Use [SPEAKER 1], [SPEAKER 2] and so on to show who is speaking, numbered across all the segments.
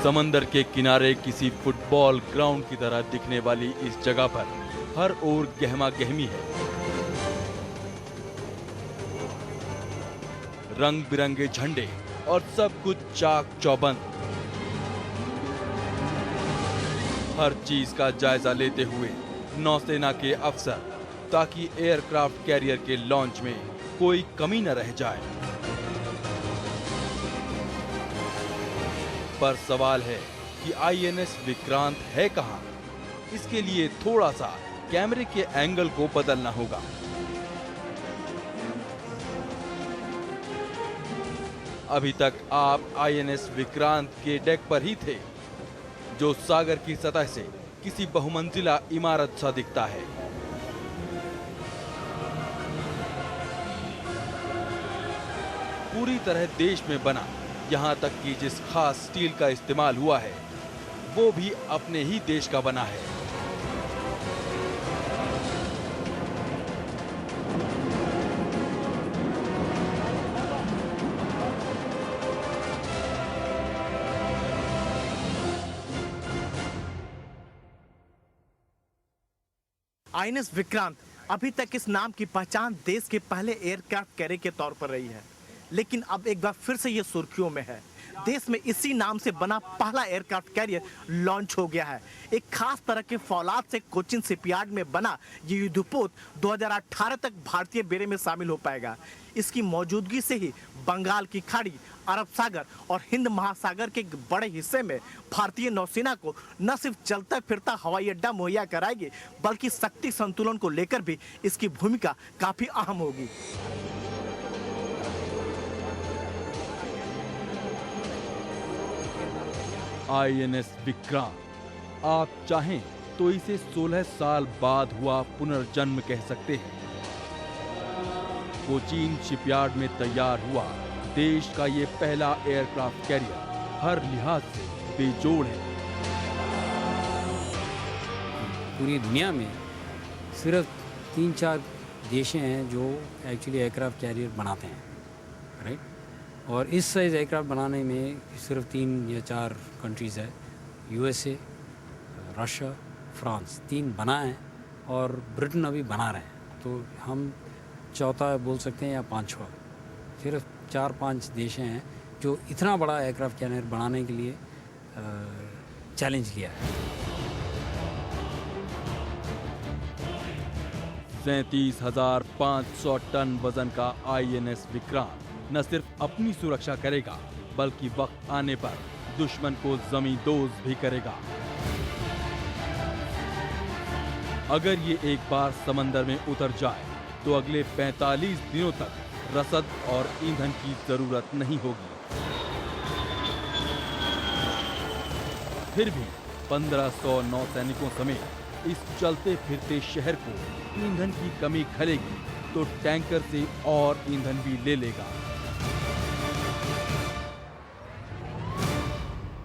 [SPEAKER 1] समंदर के किनारे किसी फुटबॉल ग्राउंड की तरह दिखने वाली इस जगह पर हर ओर गहमा गहमी है। रंग बिरंगे झंडे और सब कुछ चाक चौबंद। हर चीज का जायजा लेते हुए नौसेना के अफसर, ताकि एयरक्राफ्ट कैरियर के लॉन्च में कोई कमी न रह जाए। पर सवाल है कि आईएनएस विक्रांत है कहां? इसके लिए थोड़ा सा कैमरे के एंगल को बदलना होगा। अभी तक आप आईएनएस विक्रांत के डेक पर ही थे, जो सागर की सतह से किसी बहुमंजिला इमारत सा दिखता है। पूरी तरह देश में बना, यहां तक कि जिस खास स्टील का इस्तेमाल हुआ है वो भी अपने ही देश का बना है।
[SPEAKER 2] आईएनएस विक्रांत अभी तक इस नाम की पहचान देश के पहले एयरक्राफ्ट कैरियर के तौर पर रही है, लेकिन अब एक बार फिर से ये सुर्खियों में है। देश में इसी नाम से बना पहला एयरक्राफ्ट कैरियर लॉन्च हो गया है। एक खास तरह के फौलाद से कोचिन शिपयार्ड में बना ये युद्धपोत 2018 तक भारतीय बेड़े में शामिल हो पाएगा। इसकी मौजूदगी से ही बंगाल की खाड़ी, अरब सागर और हिंद महासागर के बड़े हिस्से में भारतीय नौसेना को न सिर्फ चलता फिरता हवाई अड्डा मुहैया कराएगी, बल्कि शक्ति संतुलन को लेकर भी इसकी भूमिका काफी अहम होगी।
[SPEAKER 1] आईएनएस विक्रांत, आप चाहें तो इसे 16 साल बाद हुआ पुनर्जन्म कह सकते हैं। कोचीन शिपयार्ड में तैयार हुआ देश का ये पहला एयरक्राफ्ट कैरियर हर लिहाज से बेजोड़ है।
[SPEAKER 3] पूरी दुनिया में सिर्फ 3-4 देश हैं जो एक्चुअली एयरक्राफ्ट कैरियर बनाते हैं, राइट। और इस साइज़ एयरक्राफ्ट बनाने में सिर्फ 3 या 4 कंट्रीज़ है। यूएसए, रशिया, फ्रांस, 3 बना है और ब्रिटेन अभी बना रहे हैं। तो हम चौथा बोल सकते हैं या 5वां। सिर्फ 4-5 देश हैं जो इतना बड़ा एयरक्राफ्ट कैरियर बनाने के लिए चैलेंज किया है।
[SPEAKER 1] 37,500 टन वजन का आईएनएस विक्रांत न सिर्फ अपनी सुरक्षा करेगा, बल्कि वक्त आने पर दुश्मन को जमींदोज भी करेगा। अगर ये एक बार समंदर में उतर जाए तो अगले 45 दिनों तक रसद और ईंधन की जरूरत नहीं होगी। फिर भी 1500 नौसैनिकों समेत इस चलते फिरते शहर को ईंधन की कमी खलेगी तो टैंकर से और ईंधन भी ले लेगा।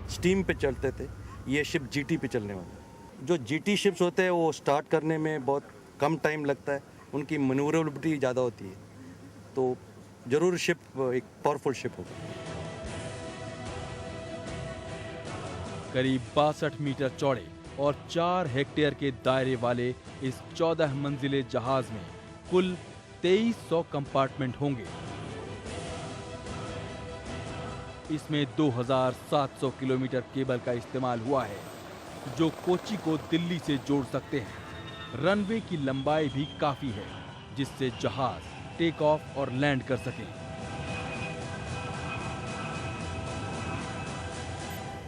[SPEAKER 4] स्टीम पे चलते थे, ये शिप जीटी पे चलने वाला। जो जीटी शिप्स होते हैं वो स्टार्ट करने में बहुत कम टाइम लगता है, उनकी मनूवरेबिलिटी ज़्यादा होती है, तो ज़रूर शिप एक पावरफुल शिप होगी।
[SPEAKER 1] करीब 62 मीटर चौड़े और 4 हेक्टेयर के दायरे वाले इस 14 मंजिले जहाज में कुल 2300 कंपार्टमेंट होंगे। इसमें 2700 किलोमीटर केबल का इस्तेमाल हुआ है, जो कोच्चि को दिल्ली से जोड़ सकते हैं। रनवे की लंबाई भी काफी है, जिससे जहाज टेक ऑफ और लैंड कर सके।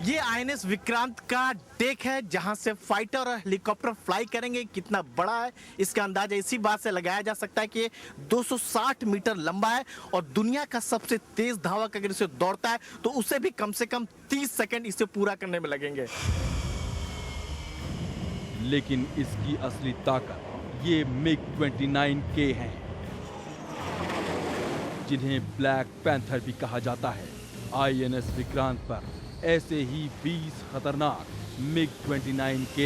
[SPEAKER 2] ये आईएनएस विक्रांत का डेक है, जहां से फाइटर और हेलीकॉप्टर फ्लाई करेंगे। कितना बड़ा है इसका अंदाजा इसी बात से लगाया जा सकता है कि ये 260 मीटर लंबा है और दुनिया का सबसे तेज धावक अगर इसे दौड़ता है तो उसे भी कम से कम 30 सेकंड इसे पूरा करने में लगेंगे।
[SPEAKER 1] लेकिन इसकी असली ताकत ये MiG-29K हैं, जिन्हें ब्लैक पैंथर भी कहा जाता है। आईएनएस विक्रांत पर ऐसे ही 20 खतरनाक MiG-29K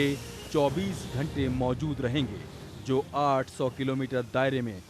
[SPEAKER 1] 24 घंटे मौजूद रहेंगे, जो 800 किलोमीटर दायरे में